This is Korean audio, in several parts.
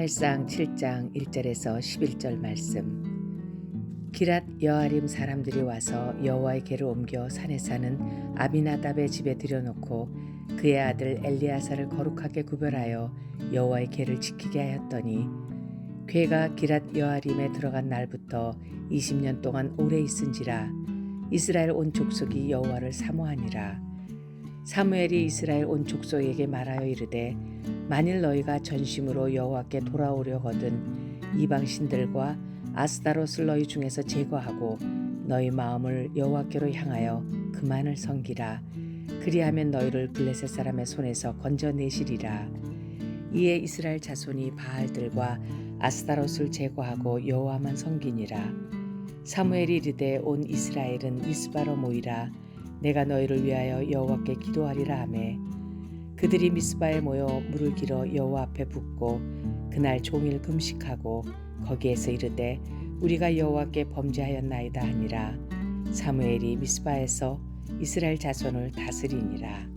사무엘상 7장 1절에서 11절 말씀. 기랏 여아림 사람들이 와서 여호와의 궤를 옮겨 산에 사는 아비나답의 집에 들여놓고 그의 아들 엘리야사를 거룩하게 구별하여 여호와의 궤를 지키게 하였더니 궤가 기랏 여아림에 들어간 날부터 20년 동안 오래 있은지라 이스라엘 온 족속이 여호와를 사모하니라. 사무엘이 이스라엘 온 족속에게 말하여 이르되 만일 너희가 전심으로 여호와께 돌아오려거든 이방 신들과 아스타롯을 너희 중에서 제거하고 너희 마음을 여호와께로 향하여 그만을 섬기라. 그리하면 너희를 블레셋 사람의 손에서 건져내시리라. 이에 이스라엘 자손이 바알들과 아스타롯을 제거하고 여호와만 섬기니라. 사무엘이 이르되 온 이스라엘은 미스바로 모이라. 내가 너희를 위하여 여호와께 기도하리라 하매 그들이 미스바에 모여 물을 길어 여호와 앞에 붓고 그날 종일 금식하고 거기에서 이르되 우리가 여호와께 범죄하였나이다 하니라. 사무엘이 미스바에서 이스라엘 자손을 다스리니라.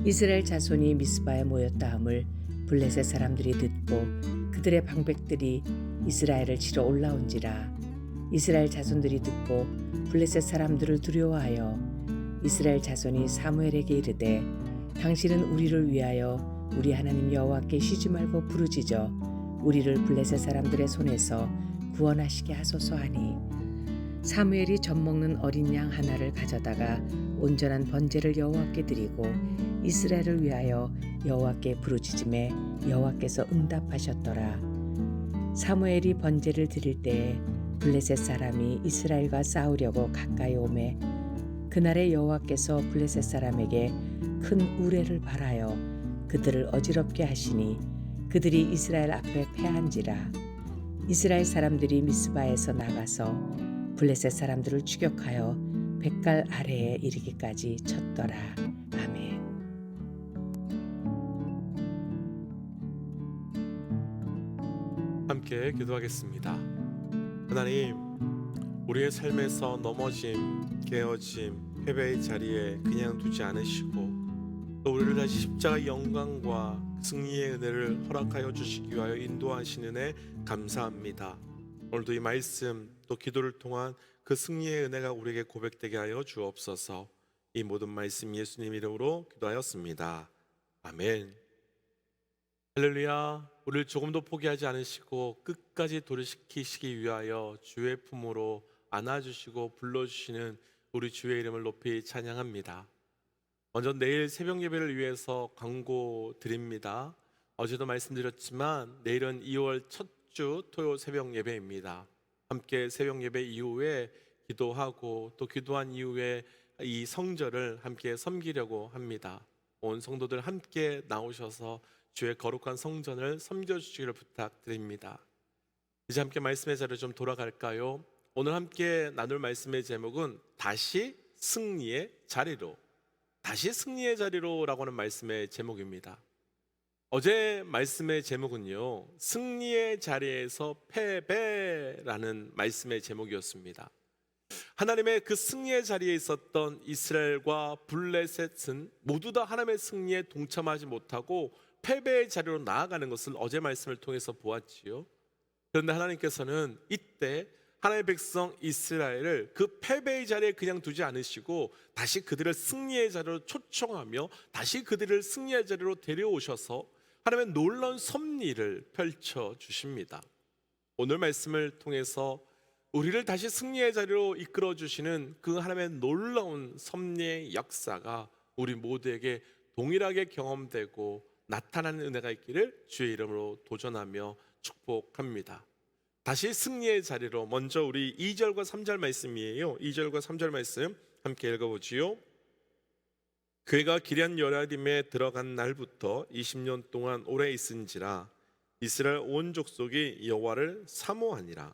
이스라엘 자손이 미스바에 모였다 함을 블레셋 사람들이 듣고 그들의 방백들이 이스라엘을 치러 올라온지라. 이스라엘 자손들이 듣고 블레셋 사람들을 두려워하여 이스라엘 자손이 사무엘에게 이르되 당신은 우리를 위하여 우리 하나님 여호와께 쉬지 말고 부르짖어 우리를 블레셋 사람들의 손에서 구원하시게 하소서 하니 사무엘이 젖먹는 어린 양 하나를 가져다가 온전한 번제를 여호와께 드리고 이스라엘을 위하여 여호와께 부르짖음에 여호와께서 응답하셨더라. 사무엘이 번제를 드릴 때에 블레셋 사람이 이스라엘과 싸우려고 가까이 오매 그날에 여호와께서 블레셋 사람에게 큰 우레를 발하여 그들을 어지럽게 하시니 그들이 이스라엘 앞에 패한지라. 이스라엘 사람들이 미스바에서 나가서 블레셋 사람들을 추격하여 백갈 아래에 이르기까지 쳤더라. 아멘. 함께 기도하겠습니다. 하나님, 우리의 삶에서 넘어짐, 깨어짐, 패배의 자리에 그냥 두지 않으시고 또 우리를 다시 십자가의 영광과 승리의 은혜를 허락하여 주시기 위하여 인도하시는 은혜 감사합니다. 오늘도 이 말씀 또 기도를 통한 그 승리의 은혜가 우리에게 고백되게 하여 주옵소서. 이 모든 말씀 예수님 이름으로 기도하였습니다. 아멘. 할렐루야. 우리를 조금도 포기하지 않으시고 끝까지 도래시키시기 위하여 주의 품으로 안아주시고 불러주시는 우리 주의 이름을 높이 찬양합니다. 먼저 내일 새벽 예배를 위해서 광고 드립니다. 어제도 말씀드렸지만 내일은 2월 첫 주 토요 새벽 예배입니다. 함께 새벽 예배 이후에 기도하고 또 기도한 이후에 이 성전을 함께 섬기려고 합니다. 온 성도들 함께 나오셔서 주의 거룩한 성전을 섬겨주시기를 부탁드립니다. 이제 함께 말씀의 자리로 좀 돌아갈까요? 오늘 함께 나눌 말씀의 제목은 다시 승리의 자리로, 다시 승리의 자리로 라고 하는 말씀의 제목입니다. 어제 말씀의 제목은요, 승리의 자리에서 패배라는 말씀의 제목이었습니다. 하나님의 그 승리의 자리에 있었던 이스라엘과 블레셋은 모두 다 하나님의 승리에 동참하지 못하고 패배의 자리로 나아가는 것을 어제 말씀을 통해서 보았지요. 그런데 하나님께서는 이때 하나님의 백성 이스라엘을 그 패배의 자리에 그냥 두지 않으시고 다시 그들을 승리의 자리로 초청하며 다시 그들을 승리의 자리로 데려오셔서 하나님의 놀라운 섭리를 펼쳐주십니다. 오늘 말씀을 통해서 우리를 다시 승리의 자리로 이끌어 주시는 그 하나님의 놀라운 섭리의 역사가 우리 모두에게 동일하게 경험되고 나타나는 은혜가 있기를 주의 이름으로 도전하며 축복합니다. 다시 승리의 자리로, 먼저 우리 2절과 3절 말씀이에요. 2절과 3절 말씀 함께 읽어보지요. 궤가 기럇 여아림에 들어간 날부터 20년 동안 오래 있은지라 이스라엘 온 족속이 여호와를 사모하니라.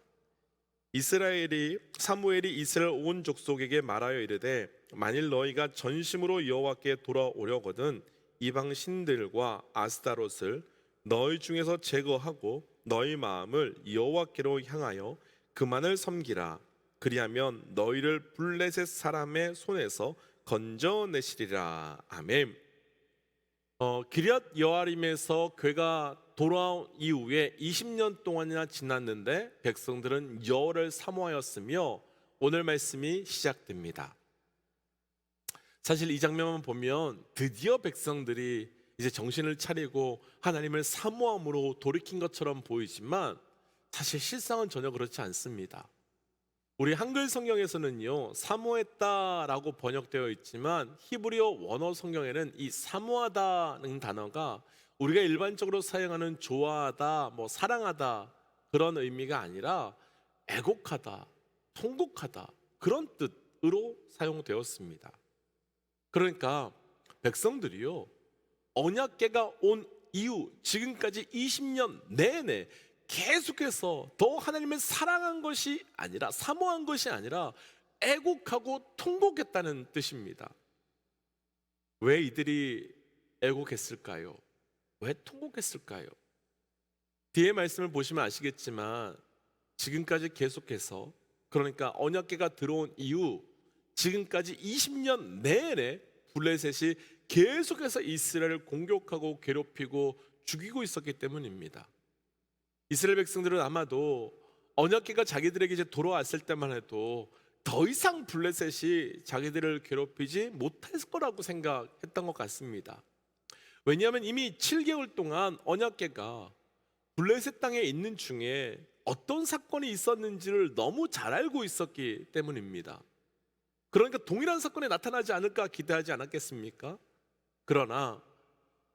사무엘이 이스라엘 온 족속에게 말하여 이르되 만일 너희가 전심으로 여호와께 돌아오려거든 이방 신들과 아스타롯을 너희 중에서 제거하고 너희 마음을 여호와께로 향하여 그만을 섬기라. 그리하면 너희를 블레셋 사람의 손에서 건져내시리라. 아멘. 기럇 여아림에서 궤가 돌아온 이후에 20년 동안이나 지났는데 백성들은 여호와를 사모하였으며 오늘 말씀이 시작됩니다. 사실 이 장면만 보면 드디어 백성들이 이제 정신을 차리고 하나님을 사모함으로 돌이킨 것처럼 보이지만 사실 실상은 전혀 그렇지 않습니다. 우리 한글 성경에서는요, 사모했다라고 번역되어 있지만 히브리어 원어 성경에는 이 사모하다는 단어가 우리가 일반적으로 사용하는 좋아하다, 사랑하다 그런 의미가 아니라 애곡하다, 통곡하다 그런 뜻으로 사용되었습니다. 그러니까 백성들이요, 언약궤가 온 이후 지금까지 20년 내내 계속해서 더 하나님을 사랑한 것이 아니라, 사모한 것이 아니라 애곡하고 통곡했다는 뜻입니다. 왜 이들이 애곡했을까요? 왜 통곡했을까요? 뒤에 말씀을 보시면 아시겠지만 지금까지 계속해서, 그러니까 언약궤가 들어온 이후 지금까지 20년 내내 블레셋이 계속해서 이스라엘을 공격하고 괴롭히고 죽이고 있었기 때문입니다. 이스라엘 백성들은 아마도 언약궤가 자기들에게 이제 돌아왔을 때만 해도 더 이상 블레셋이 자기들을 괴롭히지 못했을 거라고 생각했던 것 같습니다. 왜냐하면 이미 7개월 동안 언약궤가 블레셋 땅에 있는 중에 어떤 사건이 있었는지를 너무 잘 알고 있었기 때문입니다. 그러니까 동일한 사건이 나타나지 않을까 기대하지 않았겠습니까? 그러나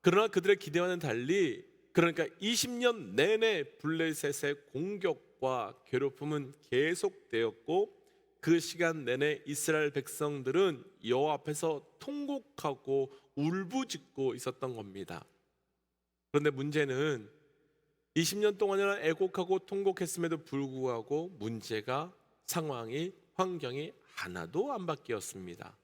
그들의 기대와는 달리, 그러니까 20년 내내 블레셋의 공격과 괴롭힘은 계속되었고 그 시간 내내 이스라엘 백성들은 여호와 앞에서 통곡하고 울부짖고 있었던 겁니다. 그런데 문제는 20년 동안이나 애곡하고 통곡했음에도 불구하고 문제가, 상황이, 환경이 하나도 안 바뀌었습니다.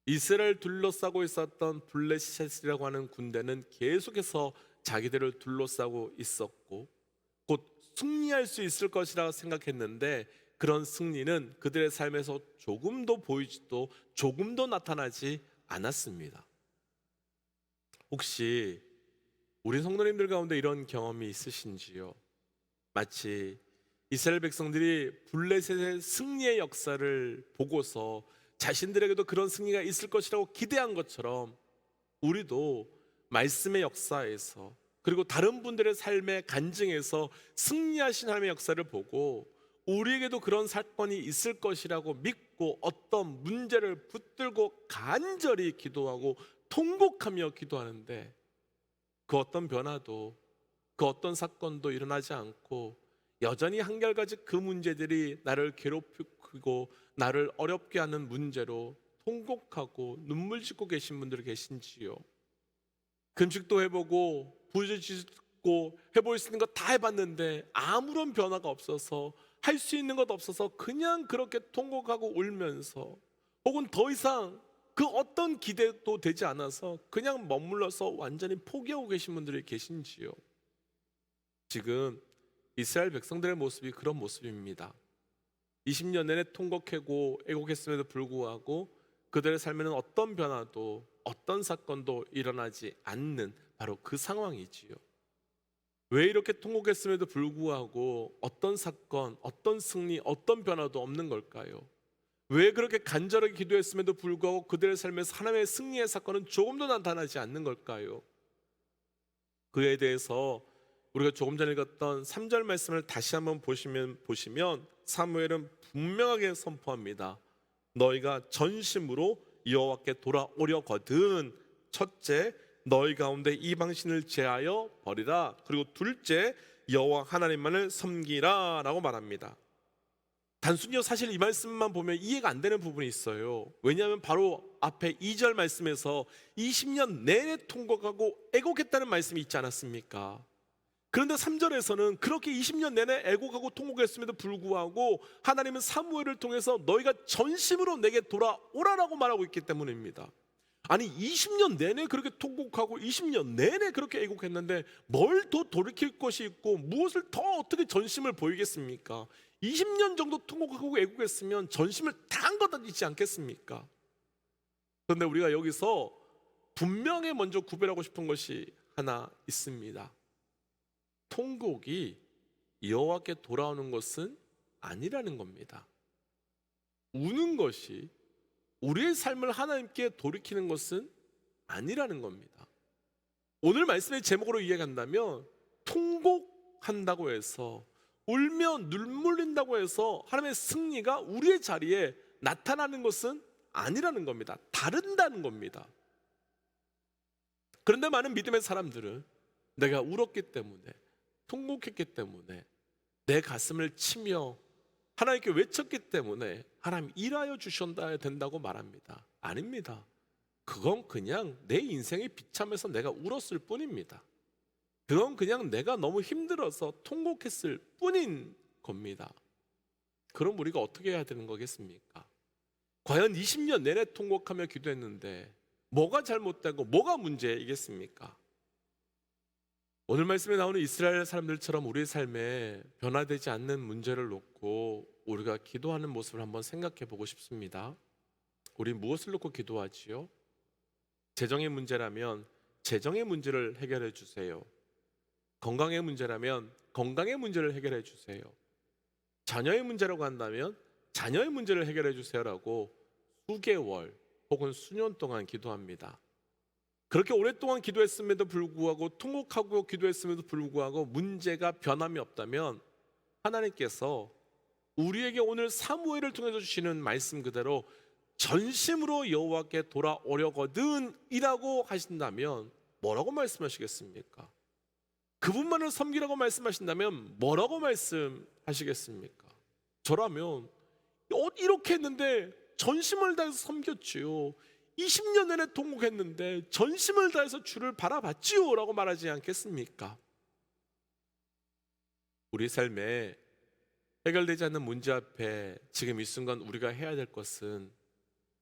이스라엘 둘러싸고 있었던 블레셋이라고 하는 군대는 계속해서 자기들을 둘러싸고 있었고 곧 승리할 수 있을 것이라 생각했는데 그런 승리는 그들의 삶에서 조금도 보이지도 조금도 나타나지 않았습니다. 혹시 우리 성도님들 가운데 이런 경험이 있으신지요? 마치 이스라엘 백성들이 블레셋의 승리의 역사를 보고서 자신들에게도 그런 승리가 있을 것이라고 기대한 것처럼 우리도 말씀의 역사에서, 그리고 다른 분들의 삶의 간증에서 승리하신 하나님의 역사를 보고 우리에게도 그런 사건이 있을 것이라고 믿고 어떤 문제를 붙들고 간절히 기도하고 통곡하며 기도하는데 그 어떤 변화도, 그 어떤 사건도 일어나지 않고 여전히 한결같이 그 문제들이 나를 괴롭히고 나를 어렵게 하는 문제로 통곡하고 눈물 짓고 계신 분들이 계신지요? 금식도 해보고 부르짖고 해볼 수 있는 거 다 해봤는데 아무런 변화가 없어서, 할 수 있는 것 없어서 그냥 그렇게 통곡하고 울면서, 혹은 더 이상 그 어떤 기대도 되지 않아서 그냥 머물러서 완전히 포기하고 계신 분들이 계신지요? 지금 이스라엘 백성들의 모습이 그런 모습입니다. 20년 내내 통곡하고 애곡했음에도 불구하고 그들의 삶에는 어떤 변화도 어떤 사건도 일어나지 않는 바로 그 상황이지요. 왜 이렇게 통곡했음에도 불구하고 어떤 사건, 어떤 승리, 어떤 변화도 없는 걸까요? 왜 그렇게 간절하게 기도했음에도 불구하고 그들의 삶에서 하나님의 승리의 사건은 조금도 나타나지 않는 걸까요? 그에 대해서 우리가 조금 전에 읽었던 3절 말씀을 다시 한번 보시면 사무엘은 분명하게 선포합니다. 너희가 전심으로 여호와께 돌아오려거든 첫째, 너희 가운데 이방신을 제하여 버리라. 그리고 둘째, 여호와 하나님만을 섬기라 라고 말합니다. 단순히요, 사실 이 말씀만 보면 이해가 안 되는 부분이 있어요. 왜냐하면 바로 앞에 2절 말씀에서 20년 내내 통곡하고 애곡했다는 말씀이 있지 않았습니까? 그런데 3절에서는 그렇게 20년 내내 애곡하고 통곡했음에도 불구하고 하나님은 사무엘을 통해서 너희가 전심으로 내게 돌아오라라고 말하고 있기 때문입니다. 아니 20년 내내 그렇게 통곡하고 20년 내내 그렇게 애곡했는데 뭘 더 돌이킬 것이 있고 무엇을 더 어떻게 전심을 보이겠습니까? 20년 정도 통곡하고 애곡했으면 전심을 다한 것 있지 않겠습니까? 그런데 우리가 여기서 분명히 먼저 구별하고 싶은 것이 하나 있습니다. 통곡이 여호와께 돌아오는 것은 아니라는 겁니다. 우는 것이 우리의 삶을 하나님께 돌이키는 것은 아니라는 겁니다. 오늘 말씀의 제목으로 이야기한다면 통곡한다고 해서 울며 눈물 흘린다고 해서 하나님의 승리가 우리의 자리에 나타나는 것은 아니라는 겁니다. 다른다는 겁니다. 그런데 많은 믿음의 사람들은 내가 울었기 때문에, 통곡했기 때문에, 내 가슴을 치며 하나님께 외쳤기 때문에 하나님 일하여 주셔야 된다고 말합니다. 아닙니다. 그건 그냥 내 인생의 비참해서 내가 울었을 뿐입니다. 그건 그냥 내가 너무 힘들어서 통곡했을 뿐인 겁니다. 그럼 우리가 어떻게 해야 되는 거겠습니까? 과연 20년 내내 통곡하며 기도했는데 뭐가 잘못되고 뭐가 문제이겠습니까? 오늘 말씀에 나오는 이스라엘 사람들처럼 우리의 삶에 변화되지 않는 문제를 놓고 우리가 기도하는 모습을 한번 생각해 보고 싶습니다. 우리 무엇을 놓고 기도하지요? 재정의 문제라면 재정의 문제를 해결해 주세요. 건강의 문제라면 건강의 문제를 해결해 주세요. 자녀의 문제라고 한다면 자녀의 문제를 해결해 주세요라고 수개월 혹은 수년 동안 기도합니다. 그렇게 오랫동안 기도했음에도 불구하고 통곡하고 기도했음에도 불구하고 문제가 변함이 없다면 하나님께서 우리에게 오늘 사무엘을 통해서 주시는 말씀 그대로 전심으로 여호와께 돌아오려거든 이라고 하신다면 뭐라고 말씀하시겠습니까? 그분만을 섬기라고 말씀하신다면 뭐라고 말씀하시겠습니까? 저라면 이렇게 했는데 전심을 다해서 섬겼지요. 20년 내내 통곡했는데 전심을 다해서 주를 바라봤지요 라고 말하지 않겠습니까? 우리 삶에 해결되지 않는 문제 앞에 지금 이 순간 우리가 해야 될 것은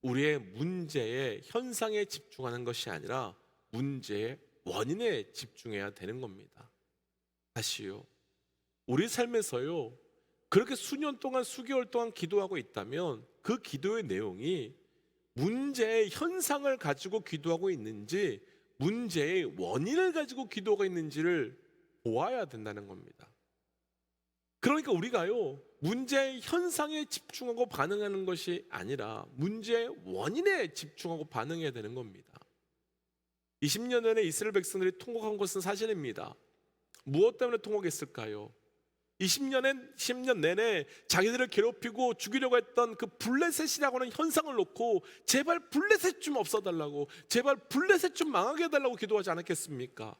우리의 문제의 현상에 집중하는 것이 아니라 문제의 원인에 집중해야 되는 겁니다. 다시요, 우리 삶에서요 그렇게 수년 동안 수개월 동안 기도하고 있다면 그 기도의 내용이 문제의 현상을 가지고 기도하고 있는지 문제의 원인을 가지고 기도가 있는지를 보아야 된다는 겁니다. 그러니까 우리가요 문제의 현상에 집중하고 반응하는 것이 아니라 문제의 원인에 집중하고 반응해야 되는 겁니다. 20년 전에 이스라엘 백성들이 통곡한 것은 사실입니다. 무엇 때문에 통곡했을까요? 10년 내내 자기들을 괴롭히고 죽이려고 했던 그 블레셋이라고 하는 현상을 놓고 제발 블레셋 좀 없어달라고, 제발 블레셋 좀 망하게 해달라고 기도하지 않았겠습니까?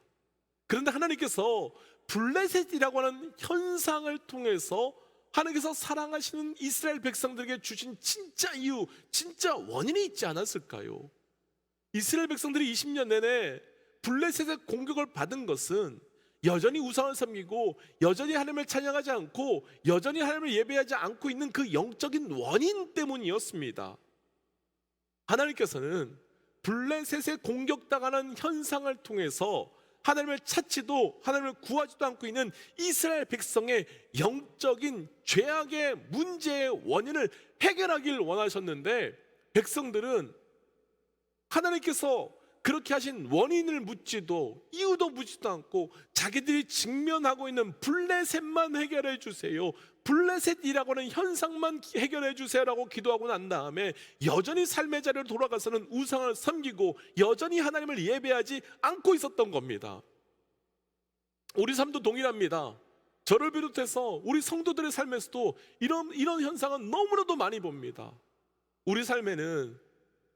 그런데 하나님께서 블레셋이라고 하는 현상을 통해서 하나님께서 사랑하시는 이스라엘 백성들에게 주신 진짜 이유, 진짜 원인이 있지 않았을까요? 이스라엘 백성들이 20년 내내 블레셋의 공격을 받은 것은 여전히 우상을 섬기고 여전히 하나님을 찬양하지 않고 여전히 하나님을 예배하지 않고 있는 그 영적인 원인 때문이었습니다. 하나님께서는 블레셋에 공격당하는 현상을 통해서 하나님을 찾지도 하나님을 구하지도 않고 있는 이스라엘 백성의 영적인 죄악의 문제의 원인을 해결하길 원하셨는데 백성들은 하나님께서 그렇게 하신 원인을 묻지도 이유도 묻지도 않고 자기들이 직면하고 있는 블레셋만 해결해 주세요, 블레셋이라고 하는 현상만 해결해 주세요라고 기도하고 난 다음에 여전히 삶의 자리로 돌아가서는 우상을 섬기고 여전히 하나님을 예배하지 않고 있었던 겁니다. 우리 삶도 동일합니다. 저를 비롯해서 우리 성도들의 삶에서도 이런 현상은 너무나도 많이 봅니다. 우리 삶에는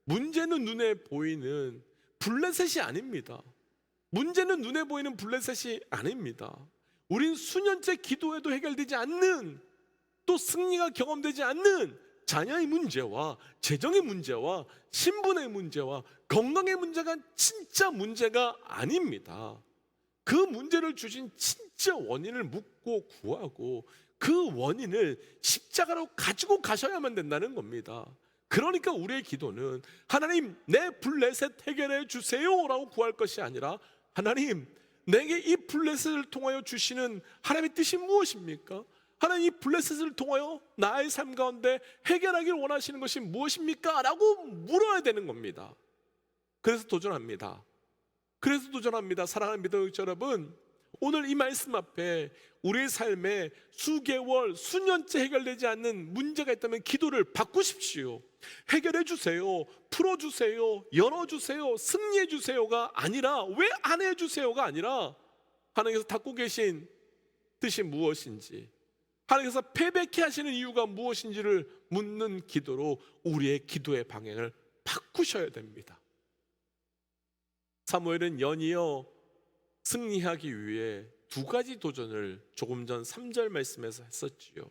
문제는 눈에 보이는 블레셋이 아닙니다. 문제는 눈에 보이는 블레셋이 아닙니다. 우린 수년째 기도해도 해결되지 않는, 또 승리가 경험되지 않는 자녀의 문제와 재정의 문제와 신분의 문제와 건강의 문제가 진짜 문제가 아닙니다. 그 문제를 주신 진짜 원인을 묻고 구하고 그 원인을 십자가로 가지고 가셔야만 된다는 겁니다. 그러니까 우리의 기도는 하나님 내 블레셋 해결해 주세요 라고 구할 것이 아니라 하나님 내게 이 블레셋을 통하여 주시는 하나님의 뜻이 무엇입니까? 하나님 이 블레셋을 통하여 나의 삶 가운데 해결하기를 원하시는 것이 무엇입니까? 라고 물어야 되는 겁니다. 그래서 도전합니다. 사랑하는 믿음의 여러분, 오늘 이 말씀 앞에 우리의 삶에 수개월, 수년째 해결되지 않는 문제가 있다면 기도를 바꾸십시오. 해결해 주세요. 풀어 주세요. 열어 주세요. 승리해 주세요가 아니라, 왜 안 해 주세요가 아니라, 하나님께서 닫고 계신 뜻이 무엇인지, 하나님께서 패배케 하시는 이유가 무엇인지를 묻는 기도로 우리의 기도의 방향을 바꾸셔야 됩니다. 사무엘은 연이어 승리하기 위해 두 가지 도전을 조금 전 3절 말씀에서 했었지요.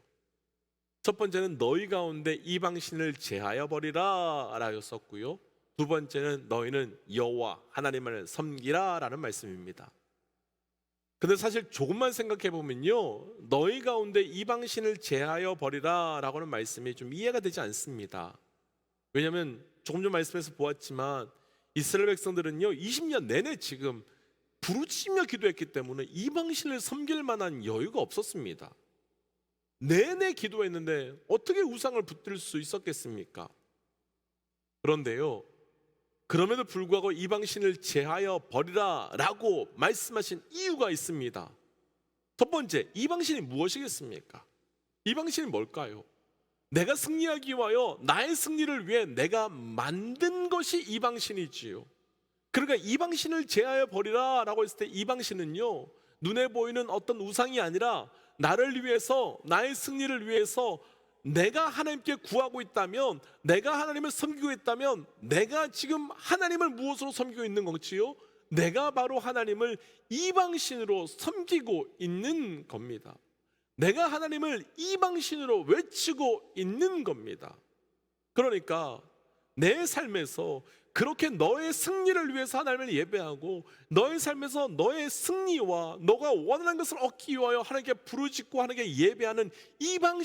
첫 번째는 너희 가운데 이방신을 제하여 버리라 라고 썼고요, 두 번째는 너희는 여호와 하나님을 섬기라 라는 말씀입니다. 근데 사실 조금만 생각해 보면요, 너희 가운데 이방신을 제하여 버리라 라고 하는 말씀이 좀 이해가 되지 않습니다. 왜냐하면 조금 전 말씀에서 보았지만 이스라엘 백성들은요 20년 내내 지금 부르짖으며 기도했기 때문에 이방신을 섬길 만한 여유가 없었습니다. 내내 기도했는데 어떻게 우상을 붙들 수 있었겠습니까? 그런데요, 그럼에도 불구하고 이방신을 제하여 버리라 라고 말씀하신 이유가 있습니다. 첫 번째, 이방신이 무엇이겠습니까? 이방신이 뭘까요? 내가 승리하기 위하여 나의 승리를 위해 내가 만든 것이 이방신이지요. 그러니까 이방신을 제하여 버리라 라고 했을 때 이방신은요, 눈에 보이는 어떤 우상이 아니라 나를 위해서, 나의 승리를 위해서 내가 하나님께 구하고 있다면, 내가 하나님을 섬기고 있다면, 내가 지금 하나님을 무엇으로 섬기고 있는 건지요? 내가 바로 하나님을 이방신으로 섬기고 있는 겁니다. 내가 하나님을 이방신으로 외치고 있는 겁니다. 그러니까 내 삶에서 그렇게 너의 승리를 위해서 하나님을 예배하고, 너의 삶에서 너의 승리와 너가 원하는 것을 얻기 위하여 하나님께 부르짖고 하나님께 예배하는 이방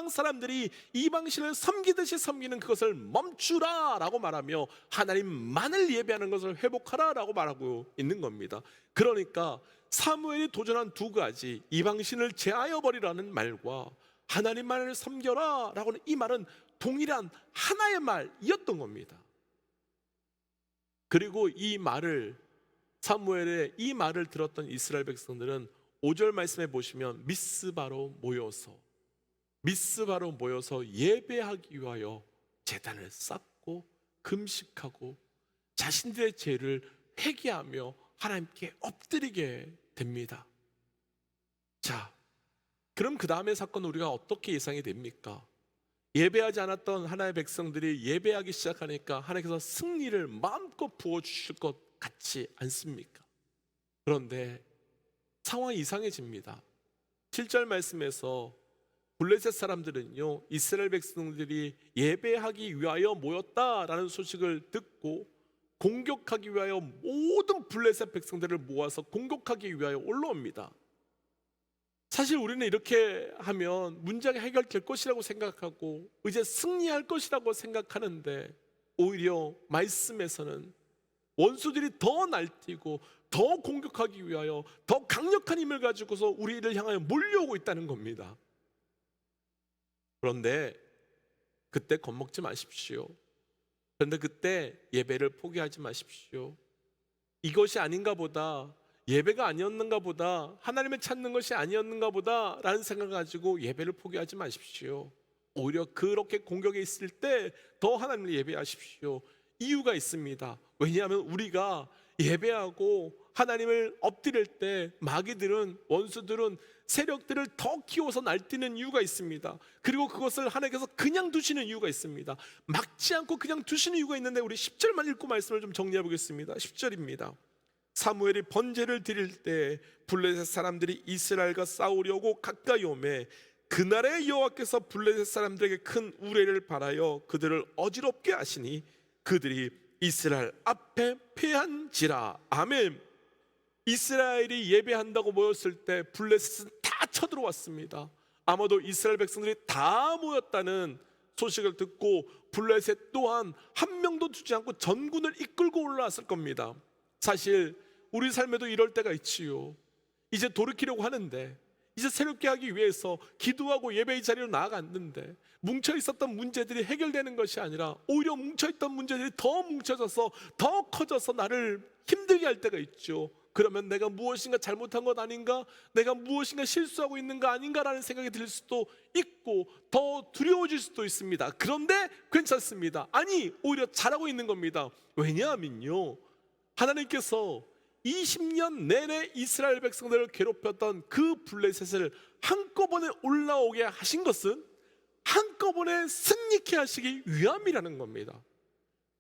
사람들이 이방신을 섬기듯이 섬기는 그것을 멈추라 라고 말하며 하나님만을 예배하는 것을 회복하라 라고 말하고 있는 겁니다. 그러니까 사무엘이 도전한 두 가지, 이방신을 제하여 버리라는 말과 하나님만을 섬겨라 라고 하는 이 말은 동일한 하나의 말이었던 겁니다. 그리고 이 말을, 사무엘의 이 말을 들었던 이스라엘 백성들은 5절 말씀에 보시면 미스바로 모여서 예배하기 위하여 제단을 쌓고 금식하고 자신들의 죄를 회개하며 하나님께 엎드리게 됩니다. 자, 그럼 그 다음의 사건은 우리가 어떻게 예상이 됩니까? 예배하지 않았던 하나의 백성들이 예배하기 시작하니까 하나님께서 승리를 마음껏 부어주실 것 같지 않습니까? 그런데 상황이 이상해집니다. 7절 말씀에서 블레셋 사람들은요, 이스라엘 백성들이 예배하기 위하여 모였다라는 소식을 듣고 공격하기 위하여 모든 블레셋 백성들을 모아서 공격하기 위하여 올라옵니다. 사실 우리는 이렇게 하면 문제가 해결될 것이라고 생각하고 이제 승리할 것이라고 생각하는데, 오히려 말씀에서는 원수들이 더 날뛰고 더 공격하기 위하여 더 강력한 힘을 가지고서 우리를 향하여 몰려오고 있다는 겁니다. 그런데 그때 겁먹지 마십시오. 그런데 그때 예배를 포기하지 마십시오. 이것이 아닌가 보다, 예배가 아니었는가 보다, 하나님을 찾는 것이 아니었는가 보다 라는 생각을 가지고 예배를 포기하지 마십시오. 오히려 그렇게 공격에 있을 때 더 하나님을 예배하십시오. 이유가 있습니다. 왜냐하면 우리가 예배하고 하나님을 엎드릴 때 마귀들은, 원수들은 세력들을 더 키워서 날뛰는 이유가 있습니다. 그리고 그것을 하나님께서 그냥 두시는 이유가 있습니다. 막지 않고 그냥 두시는 이유가 있는데, 우리 10절만 읽고 말씀을 좀 정리해 보겠습니다. 10절입니다. 사무엘이 번제를 드릴 때 블레셋 사람들이 이스라엘과 싸우려고 가까이 오매 그날에 여호와께서 블레셋 사람들에게 큰 우레를 발하여 그들을 어지럽게 하시니 그들이 이스라엘 앞에 패한지라. 아멘. 이스라엘이 예배한다고 모였을 때 블레셋은 다 쳐들어왔습니다. 아마도 이스라엘 백성들이 다 모였다는 소식을 듣고 블레셋 또한 한 명도 두지 않고 전군을 이끌고 올라왔을 겁니다. 사실 우리 삶에도 이럴 때가 있지요. 이제 돌이키려고 하는데, 이제 새롭게 하기 위해서 기도하고 예배의 자리로 나아갔는데 뭉쳐있었던 문제들이 해결되는 것이 아니라 오히려 뭉쳐있던 문제들이 더 뭉쳐져서 더 커져서 나를 힘들게 할 때가 있죠. 그러면 내가 무엇인가 잘못한 것 아닌가? 내가 무엇인가 실수하고 있는 거 아닌가라는 생각이 들 수도 있고 더 두려워질 수도 있습니다. 그런데 괜찮습니다. 아니, 오히려 잘하고 있는 겁니다. 왜냐하면요, 하나님께서 20년 내내 이스라엘 백성들을 괴롭혔던 그 블레셋을 한꺼번에 올라오게 하신 것은 한꺼번에 승리케 하시기 위함이라는 겁니다.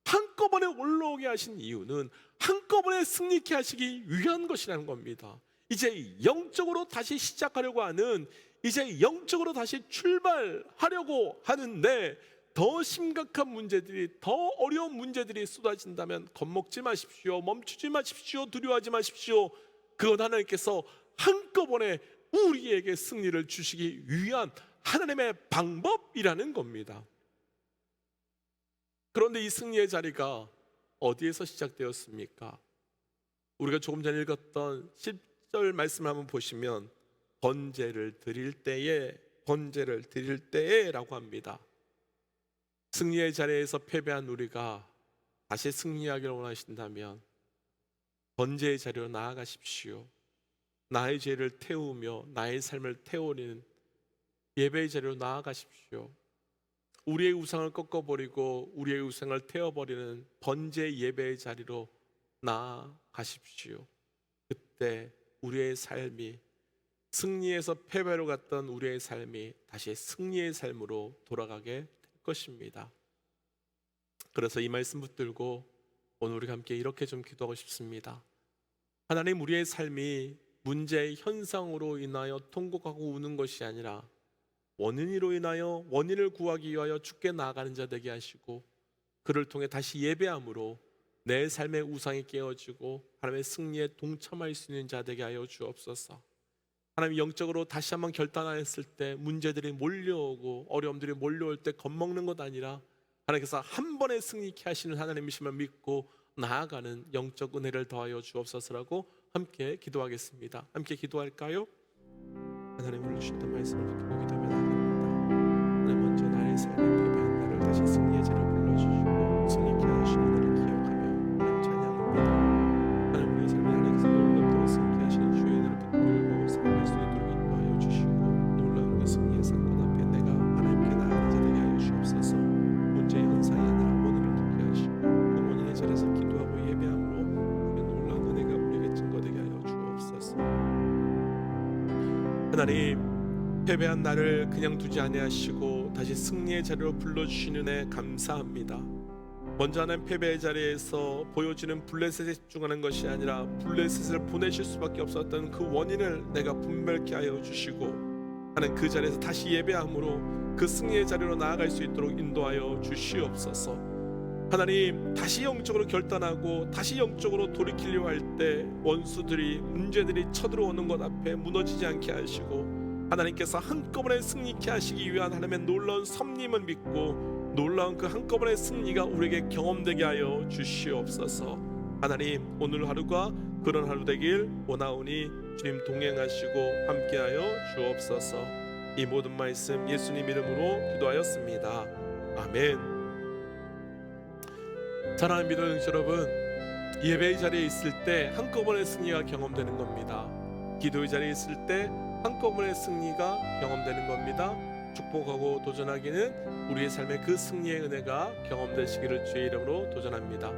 한꺼번에 올라오게 하신 이유는 한꺼번에 승리케 하시기 위한 것이라는 겁니다. 이제 영적으로 다시 시작하려고 하는, 이제 영적으로 다시 출발하려고 하는데 더 심각한 문제들이, 더 어려운 문제들이 쏟아진다면 겁먹지 마십시오. 멈추지 마십시오. 두려워하지 마십시오. 그건 하나님께서 한꺼번에 우리에게 승리를 주시기 위한 하나님의 방법이라는 겁니다. 그런데 이 승리의 자리가 어디에서 시작되었습니까? 우리가 조금 전에 읽었던 10절 말씀을 한번 보시면 번제를 드릴 때에, 번제를 드릴 때에 라고 합니다. 승리의 자리에서 패배한 우리가 다시 승리하기를 원하신다면 번제의 자리로 나아가십시오. 나의 죄를 태우며 나의 삶을 태우는 예배의 자리로 나아가십시오. 우리의 우상을 꺾어버리고 우리의 우상을 태워버리는 번제 예배의 자리로 나아가십시오. 그때 우리의 삶이, 승리에서 패배로 갔던 우리의 삶이 다시 승리의 삶으로 돌아가게 될 것입니다. 그래서 이 말씀 붙들고 오늘 우리가 함께 이렇게 좀 기도하고 싶습니다. 하나님, 우리의 삶이 문제의 현상으로 인하여 통곡하고 우는 것이 아니라 원인으로 인하여 원인을 구하기 위하여 주께 나아가는 자 되게 하시고, 그를 통해 다시 예배함으로 내 삶의 우상이 깨어지고 하나님의 승리에 동참할 수 있는 자 되게 하여 주옵소서. 하나님, 영적으로 다시 한번 결단하였을 때 문제들이 몰려오고 어려움들이 몰려올 때 겁먹는 것 아니라 하나님께서 한 번에 승리케 하시는 하나님이심을 믿고 나아가는 영적 은혜를 더하여 주옵소서라고 함께 기도하겠습니다. 함께 기도할까요? 하나님, 우리 주셨던 말씀을 붙들고 기도하며 나아갑니다. 하나님, 먼저 나의 삶에 패배한 나를 다시 승리의 자리로 불러주시고 승리케 하시는 은혜를 기억하며 하나님 찬양합니다. 하나님, 우리의 삶에 하나님께서 놀랍도록 승리케 하시는 주의 은혜를 붙들고 살아갈 수 있도록 인도하여 주시고, 놀라운 그 승리의 사건 앞에 내가 하나님께 나아가는 자 되게 하여 주옵소서. 문제의 현상이 아니라 원인을 듣게 하시고 그 원인의 자리에서 기도하고 예배함으로 그 놀라운 은혜가 우리에게 증거되게 하여 주옵소서. 하나님, 패배한 나를 그냥 두지 아니하시고 다시 승리의 자리로 불러주시는 애 감사합니다. 먼저 하나님, 패배의 자리에서 보여지는 블레셋에 집중하는 것이 아니라 블레셋을 보내실 수밖에 없었던 그 원인을 내가 분별케 하여 주시고, 하나님 그 자리에서 다시 예배함으로 그 승리의 자리로 나아갈 수 있도록 인도하여 주시옵소서. 하나님, 다시 영적으로 결단하고 다시 영적으로 돌이키려 할 때 원수들이, 문제들이 쳐들어오는 것 앞에 무너지지 않게 하시고 하나님께서 한꺼번에 승리케 하시기 위한 하나님의 놀라운 섭림을 믿고 놀라운 그 한꺼번의 승리가 우리에게 경험되게 하여 주시옵소서. 하나님, 오늘 하루가 그런 하루 되길 원하오니 주님 동행하시고 함께하여 주옵소서. 이 모든 말씀 예수님 이름으로 기도하였습니다. 아멘. 사랑하는 믿음 영적 여러분, 예배의 자리에 있을 때 한꺼번에 승리가 경험되는 겁니다. 기도의 자리에 있을 때 한꺼번에 승리가 경험되는 겁니다. 축복하고 도전하기는 우리의 삶의 그 승리의 은혜가 경험되시기를 주의 이름으로 도전합니다.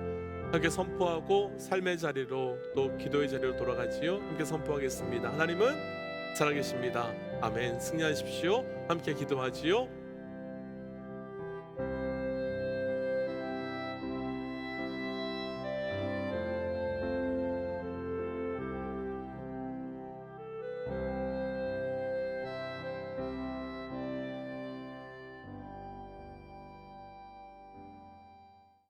함께 선포하고 삶의 자리로 또 기도의 자리로 돌아가지요. 함께 선포하겠습니다. 하나님은 살아계십니다. 아멘. 승리하십시오. 함께 기도하지요.